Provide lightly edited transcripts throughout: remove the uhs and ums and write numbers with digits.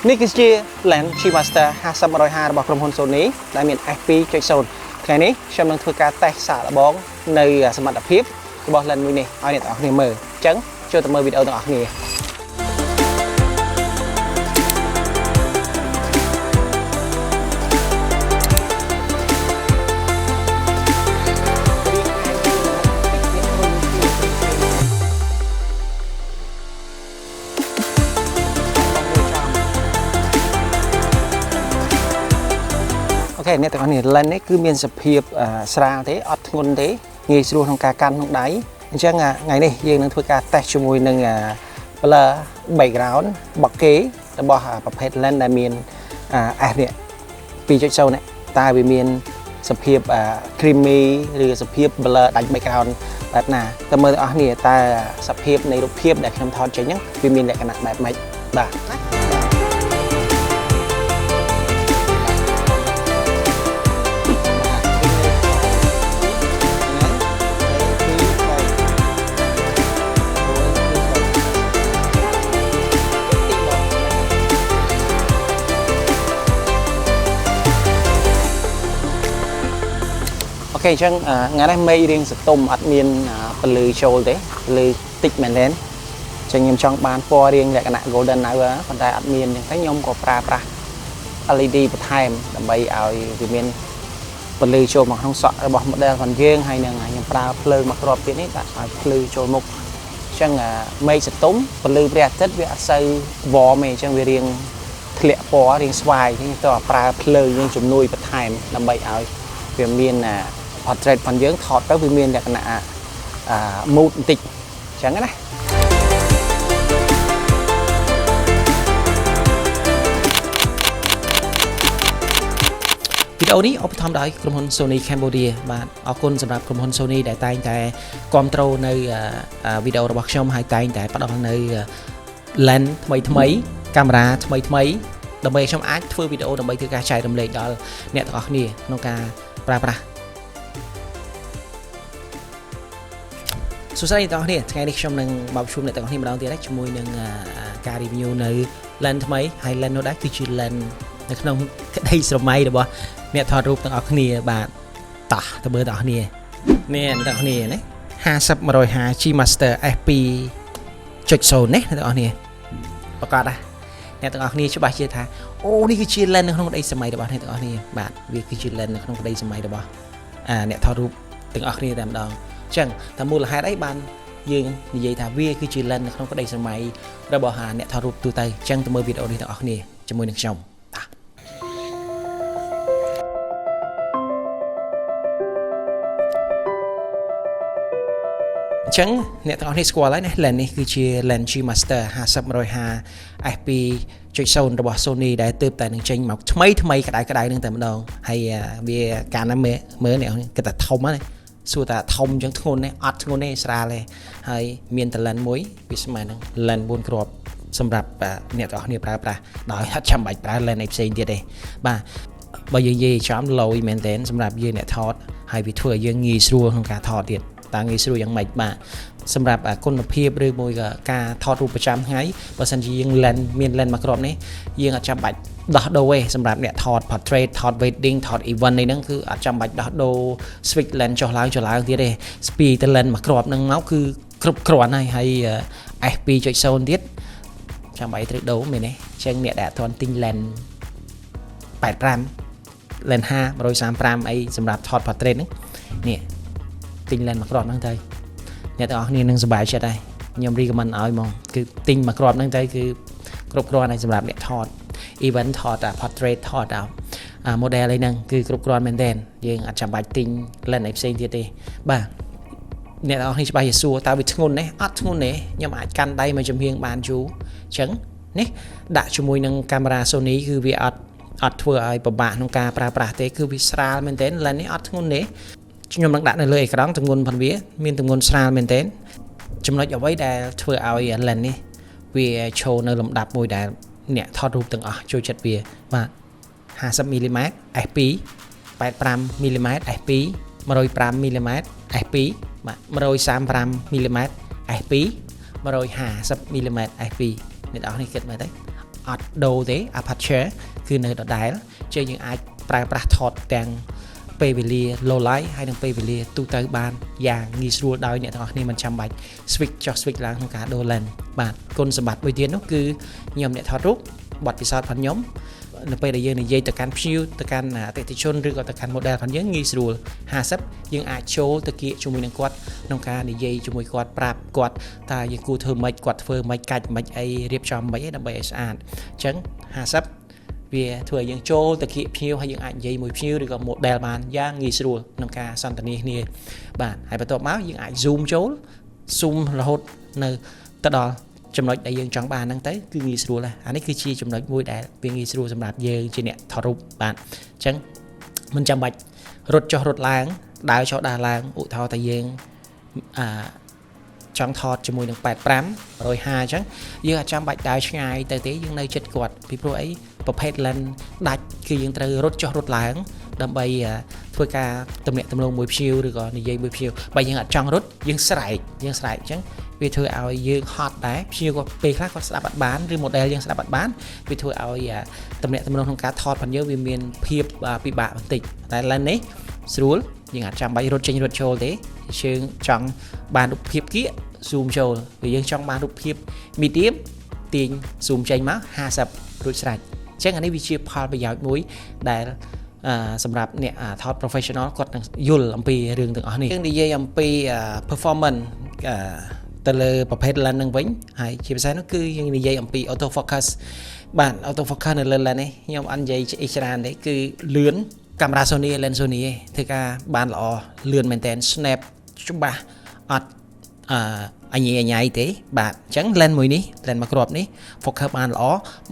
នេះគឺជា lens G Master 50-150របស់ក្រុមហ៊ុន Sony ដែលមាន f2.0 ថ្ងៃនេះខ្ញុំនឹងធ្វើការតេស្តសាកល្បងនៅសមត្ថភាពរបស់ lens មួយនេះឲ្យអ្នកទាំងអស់គ្នាមើលអញ្ចឹងចូលទៅមើលវីដេអូទាំងអស់គ្នាអ្នកទាំងអស់គ្នា lens នេះគឺមានសភាពស្រាលទេអត់ធ្ងន់ទេងាយស្រួលក្នុងការកាន់ក្នុងដៃអញ្ចឹងថ្ងៃនេះយើងនឹងធ្វើការតេស្តជាមួយនឹង blur background របស់គេរបស់ប្រភេទ lens ដែលមាន f នេះ 2.0 នេះតើវាមានសភាព creamy ឬសភាព blur ដាច់ background បែបណាតើមើលទាំងអស់គ្នាតើសភាពនៃរូបភាពដែលខ្ញុំថតចេញហ្នឹងវាមានលក្ខណៈបែបម៉េចបាទអូខេអញ្ចឹងថ្ងៃនេះមេឃរៀងសតុំអត់មានពលឺចូលទេពលឺតិចមែនទេអញ្ចឹងខ្ញុំចង់បានពណ៌រៀងលក្ខណៈ golden hour ប៉ុន្តែអត់មានអញ្ចឹងតែខ្ញុំក៏ប្រើប្រាស់ LED បន្ថែមដើម្បីឲ្យវាមានពលឺចូលមកក្នុងសក់របស់ model របស់យើងហើយនឹងខ្ញុំប្រើភ្លើងមកគ្រាប់ទៀតនេះដាក់ឲ្យភ្លឺចូលមុខអញ្ចឹងមេឃសតុំពលឺព្រះអាទិត្យវាអត់សូវវ៉មទេអញ្ចឹងវារៀងធ្លាក់ពណ៌រៀងស្វាយហ្នឹងទៅប្រើភ្លើងយើងជំនួយបន្ថែមដើម្បីឲ្យវាមានportrait របស់យើងថតទៅវាមានលក្ខណៈ mood បន្តិចអញ្ចឹងណាវីដេអូនេះឧបត្ថម្ភដោយក្រុមហ៊ុន Sony Cambodia បាទអរគុណសម្រាប់ក្រុមហ៊ុន Sony ដែលតែងតែគាំទ្រនៅវីដេអូរបស់ខ្ញុំហើយតែងតែផ្ដល់នៅ lens ថ្មីកាមេរ៉ាថ្មីដើម្បីខ្ញុំអាចធ្វើវីដេអូដើម្បីធ្វើការចែករំលែកដល់អ្នកទាំងអស់គ្នាក្នុងការប្រើប្រាស់សួស្តីអ្នកទាំងអស់គ្នាថ្ងៃនេះខ្ញុំនឹងមកជួបអ្នកទាំងអស់គ្នាម្ដងទៀតជាមួយនឹងការ review នៅ lens ថ្មីហើយ lens នោះដែរគឺជា lens នៅក្នុងក្តីស្រមៃរបស់អ្នកថតរូបទាំងអស់គ្នាបាទតោះទៅមើលទាំងអស់គ្នានេះអ្នកទាំងអស់គ្នាណា50-150 G Master f2.0 នេះអ្នកទាំងអស់គ្នាប្រកាសដែរអ្នកទាំងអស់គ្នាច្បាស់ជាថាអូនេះគឺជា lens នៅក្នុងក្តីសម័យរបស់អ្នកទាំងអស់គ្នាបាទវាគឺជា lens នៅក្នុងក្តីសម័យរបស់អ្នកថតរូបទាំងអស់គ្នាតែម្ដងអញ្ចឹងតែមូលហេតុអីបានយើងនិយាយថាវាគឺជា lens នៅក្នុងក្តីសម័យរបស់អ្នកថតរូបទូទៅអញ្ចឹងទៅមើលវីដេអូនេះទាំងអស់គ្នាជាមួយនឹងខ្ញុំអញ្ចឹងអ្នកទាំងអស់គ្នាស្គាល់ហើយណា lens នេះគឺជា lens G Master 50-150 f2.0 របស់ Sony ដែលទើបតែនឹងចេញមកថ្មីក្តៅនឹងតែម្ដងហើយវាកាលណាមើលអ្នកគិតថាធំហ្នឹងសួរថាធំអញ្ចឹងធ្ងន់ទេអត់ធ្ងន់ទេស្រាលទេហើយមានតែ lens មួយវាស្មើនឹង lens 4គ្រាប់សម្រាប់អ្នកទាំងអស់គ្នាប្រើប្រាស់ដោយអត់ចាំបាច់ប្រើ lens ផ្សេងទៀតទេបាទបើយើងនិយាយចំលយមែនទែនសម្រាប់យើងអ្នកថតហើយវាធ្វើឲ្យយើងងាយស្រួលក្នុងការថតទៀតតើងាយស្រួលយ៉ាងម៉េចបាទសម្រាប់គុណភាពឬមួយក៏ការថតរូបប្រចាំថ្ងៃបើសិនជាយើងមាន lens មួយគ្រាប់នេះយើងអត់ចាំបាច់ដោះដូរទេសម្រាប់អ្នកថត portrait ថត wedding ថត event នេះហ្នឹងគឺអត់ចាំបាច់ដោះដូរ switch lens ចុះឡើងទៀតទេស្ពីទៅ lens មួយគ្រាប់ហ្នឹងមកគឺគ្រប់គ្រាន់ហើយ f2.0 ទៀតចាំបាច់ត្រូវដូរមែនទេអញ្ចឹងអ្នកដែលអត់ទាន់ទិញ lens 85 lens 135អីសម្រាប់ថត portrait ហ្នឹងនេះទិញ lens មួយគ្រាប់ហ្នឹងទៅអ្នកទាំងអស់គ្នានឹងសប្បាយចិត្តហើយខ្ញុំ recommend ឲ្យហ្មងគឺទិញមួយគ្រាប់ហ្នឹងទៅគឺគ្រប់គ្រាន់ហើយសម្រាប់អ្នកថត event ថត portrait ថតmodel អីហ្នឹងគឺគ្រប់គ្រាន់មែនទែនយើងអត់ចាំបាច់ទិញ lens អីផ្សេងទៀតទេបាទអ្នកទាំងអស់គ្នាច្បាស់ជាសួរតើវាធ្ងន់ទេអត់ធ្ងន់ទេខ្ញុំអាចកាន់ដៃមកចំហៀងបានយូរអញ្ចឹងនេះដាក់ជាមួយនឹងកាមេរ៉ា Sony គឺវាអត់ធ្វើឲ្យពិបាកក្នុងការប្រើប្រាស់ទេគឺវាស្រាលមែនទែន lens នេះអត់ធ្ងន់ទេខ្ញុំនឹងដាក់នៅលើអេក្រង់ទម្ងន់ផងវាមានទម្ងន់ស្រាលមែនទែនចំណុចអ្វីដែលធ្វើឲ្យ lens នេះវាឈរនៅលំដាប់មួយដែលអ្នកថតរូបទាំងអស់ចូលចិត្តវាបាទ50 mm f2 85 mm f2 105 mm f2 បាទ135 mm f2 150 mm f2 អ្នកនរនេះគិតមើលទៅ អត់ដូរទេ aperture គឺនៅដដែលជាងយើងអាចប្រើប្រាស់ថតទាំងពេលវេលា low light ហើយនិងពេលវេលាទូទៅបានយ៉ាងងាយស្រួលដោយអ្នកទាំងអស់គ្នាមិនចាំបាច់ switch ចុះ switch ឡើងក្នុងការដូរ lens បាទគុណសម្បត្តិមួយទៀតនោះគឺខ្ញុំអ្នកថតរូបបទពិសោធន៍របស់ខ្ញុំនៅពេលដែលយើងនិយាយទៅកាន់ភ្ញៀវទៅកាន់អតិថិជនឬក៏ទៅកាន់ model របស់យើងងាយស្រួល50យើងអាចចូលទៅគៀកជាមួយនឹងគាត់ក្នុងការនិយាយជាមួយគាត់ប្រាប់គាត់តើយើងគួរធ្វើម៉េចគាត់ធ្វើម៉េចកាច់ម៉េចអីរៀបចំម៉េចអីដើម្បីឲ្យស្អាតអញ្ចឹង50វាធ្វើឲ្យយើងចូលទៅគៀកភ្ញៀវហើយយើងអាចនិយាយមួយភ្ញៀវឬក៏ model បានយ៉ាងងាយស្រួលក្នុងការសន្ទនាគ្នាបាទហើយបន្ទាប់មកយើងអាច zoom ចូល zoom រហូតនៅទៅដល់ចំណុចដែលយើងចង់បានហ្នឹងទៅគឺងាយស្រួលដែរអានេះគឺជាចំណុចមួយដែលវាងាយស្រួលសម្រាប់យើងជាអ្នកថតរូបបាទអញ្ចឹងមិនចាំបាច់រត់ចុះរត់ឡើងដើរចុះដើរឡើងឧទាហរណ៍តែយើងចង់ថតជាមួយនឹង85 150អញ្ចឹងយើងអាចចាំបាច់ដើរឆ្ងាយទៅទេយើងនៅជិតគាត់ពីព្រោះអីប្រភេទ lens ដាច់គឺយើងត្រូវរត់ចុះរត់ឡើងដើម្បីធ្វើការទំនាក់ទំនងមួយភ្ញៀវឬក៏និយាយមួយភ្ញៀវបើយើងអត់ចង់រត់យើងស្រែកអញ្ចឹងវាធ្វើឲ្យយើងហត់ដែរភ្ញៀវគាត់ពេលខ្លះគាត់ស្ដាប់អត់បានឬ model យើងស្ដាប់អត់បានវាធ្វើឲ្យទំនាក់ទំនងក្នុងការថតរបស់យើងវាមានភាពពិបាកបន្តិចតែ lens នេះស្រួលយើងអាចចាំបាច់រត់ចេញរត់ចូលទេយើងចង់បានរូបភាពគៀក zoom ចូលពេលយើងចង់បានរូបភាព medium ទាញ zoom ចេញមក50រួចស្រេចអញ្ចឹងអានេះវាជាផលប្រយោជន៍មួយដែលសម្រាប់អ្នកថត professional គាត់នឹងយល់អំពីរឿងទាំងអស់នេះយើងនិយាយអំពី performance ទៅលើប្រភេទ lens ហ្នឹងវិញហើយជាពិសេសនោះគឺយើងនិយាយអំពី auto focus បាទ auto focus នៅលើ lens នេះខ្ញុំអត់និយាយច្រើនទេគឺលឿនកាមេរ៉ា Sony lens Sony ឯងធ្វើការបានល្អលឿនមែនតើ snap ច្បាស់អត់អញញ៉ៃទេបាទអញ្ចឹង lens មួយនេះ lens មួយគ្រាប់នេះ focus បានល្អ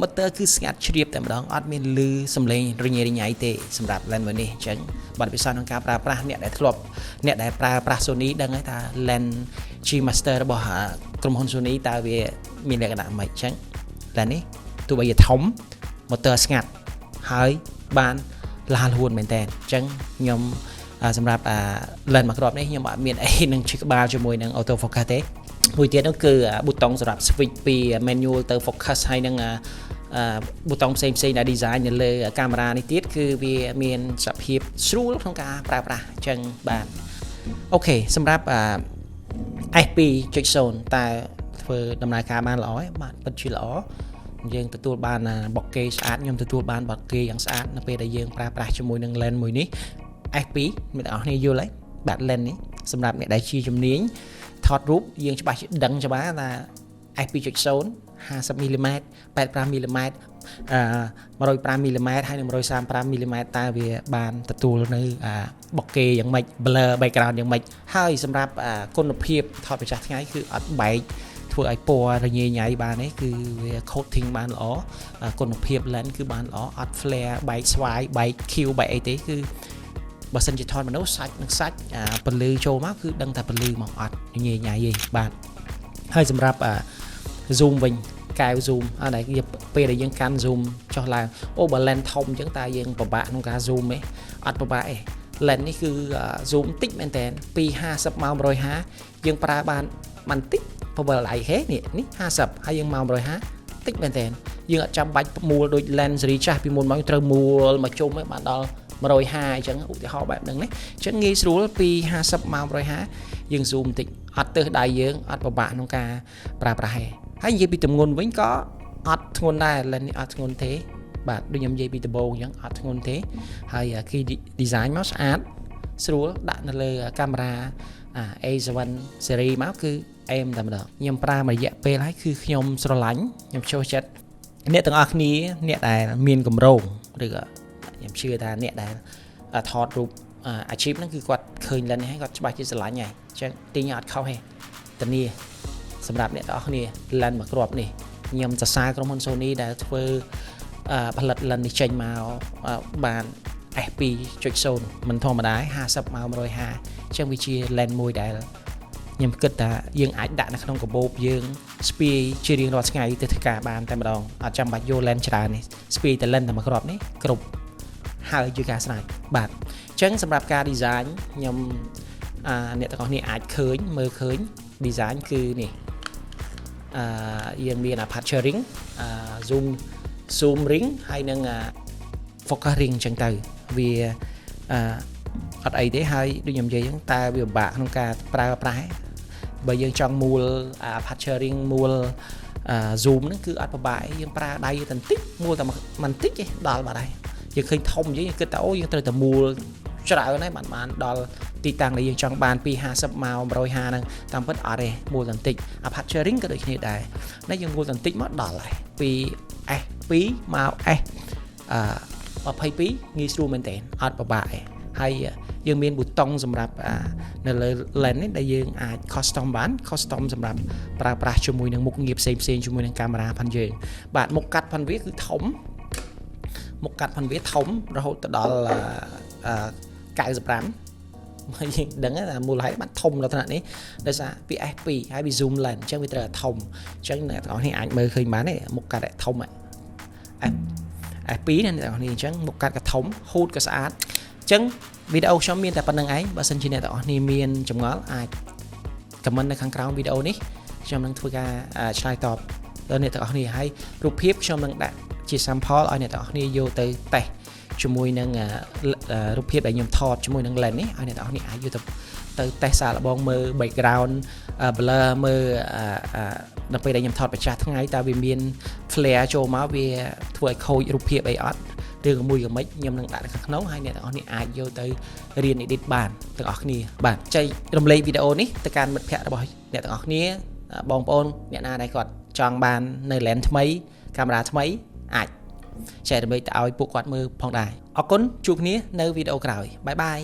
motor គឺស្ងាត់ជ្រាបតែម្ដងអត់មានលឺសំឡេងរញ៉េរញ៉ៃទេសម្រាប់ lens មួយនេះអញ្ចឹងបទពិសោធន៍ក្នុងការប្រើប្រាស់អ្នកដែលធ្លាប់អ្នកដែលប្រើប្រាស់ Sony ដឹងហើយថា lens G Master របស់ក្រុមហ៊ុន Sony តើវាមានលក្ខណៈម៉េចអញ្ចឹង lens នេះទោះបីជាធំ motor ស្ងាត់ហើយបានលះលហួនមែនតើអញ្ចឹងខ្ញុំសម្រាប់lens មួយគ្រាប់នេះខ្ញុំអត់មានអីនឹងជិះក្បាលជាមួយនឹង auto focus ទេមួយទៀតនោះគឺប៊ូតុងសម្រាប់ switch ពី manual ទៅ focus ហើយនឹងប៊ូតុងផ្សេងៗដែល design នៅលើកាមេរ៉ានេះទៀតគឺវាមានសភាពស្រួលក្នុងការប្រើប្រាស់អញ្ចឹងបាទអូខេសម្រាប់f2.0 តើធ្វើដំណើរការបានល្អទេបាទពិតជាល្អយើងទទួលបានបកគេស្អាតខ្ញុំទទួលបានបកគេយ៉ាងស្អាតនៅពេលដែលយើងប្រើប្រាស់ជាមួយនឹង lens មួយនេះ f2 អ្នកទាំងអស់គ្នាយល់ហើយបាទ lens នេះសម្រាប់អ្នកដែលជាជំនាញថតរូបយើងច្បាស់ដឹងច្បាស់ថា f2.0 50 mm 85 mm 105 mm ហើយនឹង135 mm តើវាបានទទួលនៅបកគេយ៉ាងម៉េច blur background យ៉ាងម៉េចហើយសម្រាប់គុណភាពថតប្រចាំថ្ងៃគឺអត់បែកធ្វើឲ្យពណ៌រញ៉េញ៉ៃបានទេគឺវា coating បានល្អគុណភាព lens គឺបានល្អអត់ flare បែកស្វាយបែក Q បែកអីទេគឺបើសិនជាថតមនុស្សសាច់នឹងសាច់ពន្លឺចូលមកគឺដឹងតែពន្លឺមកអត់ញ៉េញ៉ៃទេបាទហើយសម្រាប់zoom វិញកែវ zoom អានេះពេលដែលយើងកាន់ zoom ចុះឡើងអូបើ lens ធំអញ្ចឹងតើយើងពិបាកក្នុងការ zoom ទេអត់ពិបាកទេ lens នេះគឺ zoom តិចមែនតើពី50មក150យើងប្រើបានតិចPebble lại hếtនេះ50ហើយយើងមក150តិចមែនតើយើងអត់ចាំបាច់មូលដូច lens សេរីចាស់ពីមុនមកត្រូវមូលមកជុំឲ្យបានដល់150អញ្ចឹងឧទាហរណ៍បែបហ្នឹងណាអញ្ចឹងងាយស្រួលពី50មក150យើង zoom តិចអត់ទើសដៃយើងអត់ពិបាកក្នុងការប្រើប្រាស់ទេហើយនិយាយពីទម្ងន់វិញក៏អត់ធ្ងន់ដែរ lens នេះអត់ធ្ងន់ទេបាទដូចខ្ញុំនិយាយពីដំបូងអញ្ចឹងអត់ធ្ងន់ទេហើយគឺ design មកស្អាតស្រួលដាក់នៅលើកាមេរ៉ាA7 series មកគឺអេមតែម្ដងខ្ញុំប្រើមួយរយៈពេលហើយគឺខ្ញុំស្រឡាញ់ខ្ញុំចូលចិត្តអ្នកទាំងអស់គ្នាអ្នកដែលមានកម្រងឬក៏ខ្ញុំជឿថាអ្នកដែលថតរូបអាជីពហ្នឹងគឺគាត់ឃើញ lens នេះហើយគាត់ច្បាស់ជាស្រឡាញ់ហើយអញ្ចឹងទិញអត់ខុសទេធានាសម្រាប់អ្នកទាំងអស់គ្នា lens មួយគ្រាប់នេះខ្ញុំសរសើរក្រុមហ៊ុន Sony ដែលធ្វើផលិត lens នេះចេញមកបាន f2.0 មិនធម្មតា50មក150អញ្ចឹងវាជា lens មួយដែលខ្ញុំគិតថាយើងអាចដាក់នៅក្នុងកាបូបយើងស្ពាយជារៀងរាល់ថ្ងៃទៅធ្វើការបានតែម្ដងអត់ចាំបាច់យក lens ច្រើននេះស្ពាយតែ lens តែមួយគ្រាប់នេះគ្រប់ហើយជាការស្រាយបាទអញ្ចឹងសម្រាប់ការ design ខ្ញុំអ្នកទាំងអស់គ្នាអាចឃើញមើលឃើញ design គឺនេះយើងមាន aperture ring zoom zoom ring ហើយនឹង focus ring អញ្ចឹងទៅវាអត់អីទេហើយដូចខ្ញុំនិយាយអញ្ចឹងតែវាពិបាកក្នុងការប្រើប្រាស់បើយើងចង់មូល aperture ring មូលzoom ហ្នឹងគឺអត់ពិបាកយើងប្រើដៃទៅបន្តិចមូលតែបន្តិចឯងដល់បាត់ហើយយើងឃើញធំអញ្ចឹងយើងគិតថាអូយើងត្រូវតែមូលច្រើនហើយបានដល់ទីតាំងដែលយើងចង់បានពី50មក150ហ្នឹងតាមពិតអត់ទេមូលបន្តិច aperture ring ក៏ដូចគ្នាដែរតែយើងមូលបន្តិចមកដល់ហើយពី f2 មក s 22ងាយស្រួលមែនតើអត់ពិបាកទេហើយយើងមានប៊ូតុងសម្រាប់នៅលើ lens នេះដែលយើងអាច custom បាន custom សម្រាប់ប្រើប្រាស់ជាមួយនឹងមុខងារផ្សេងជាមួយនឹងកាមេរ៉ាផងយើងបាទមុខកាត់ផងវាគឺធំមុខកាត់ផងវាធំរហូតទៅដល់95ហើយយើងដឹងថាមូលហេតុបានធំដល់ថ្នាក់នេះដោយសារពី f2 ហើយវា zoom lens អញ្ចឹងវាត្រូវតែធំអញ្ចឹងអ្នកទាំងអស់នេះអាចមើលឃើញបានទេមុខកាត់ធំf2 នេះអ្នកទាំងអស់នេះអញ្ចឹងមុខកាត់ក៏ធំហូតក៏ស្អាតអញ្ចឹងវីដេអូខ្ញុំមានតែប៉ុណ្្នឹងឯងបើសិនជាអ្នកទាំងអស់គ្នាមានចម្ងល់អាច comment នៅខាងក្រោមវីដេអូនេះខ្ញុំនឹងធ្វើការឆ្លើយតបដល់អ្នកទាំងអស់គ្នាហើយរូបភាពខ្ញុំនឹងដាក់ជា sample ឲ្យអ្នកទាំងអស់គ្នាយកទៅតេស្តជាមួយនឹងរូបភាពដែលខ្ញុំថតជាមួយនឹង lens នេះឲ្យអ្នកទាំងអស់គ្នាអាចយកទៅតេស្តសាកល្បងមើល background blur មើលដល់ពេលដែលខ្ញុំថតប្រចាំថ្ងៃតើវាមាន flare ចូលមកវាធ្វើឲ្យខូចរូបភាពអីអត់រឿងមួយក៏មិនខ្ញុំនឹងដាក់នៅខាងក្នុងហើយអ្នកទាំងអស់គ្នាអាចយកទៅរៀន edit បានទាំងអស់គ្នាបាទចែករំលែកវីដេអូនេះទៅកាន់មិត្តភ័ក្តិរបស់អ្នកទាំងអស់គ្នាបងប្អូនអ្នកណាដែលគាត់ចង់បាននៅ lens ថ្មីកាមេរ៉ាថ្មីអាចចែករំលែកទៅឲ្យពួកគាត់មើលផងដែរអរគុណជួបគ្នានៅវីដេអូក្រោយបាយបាយ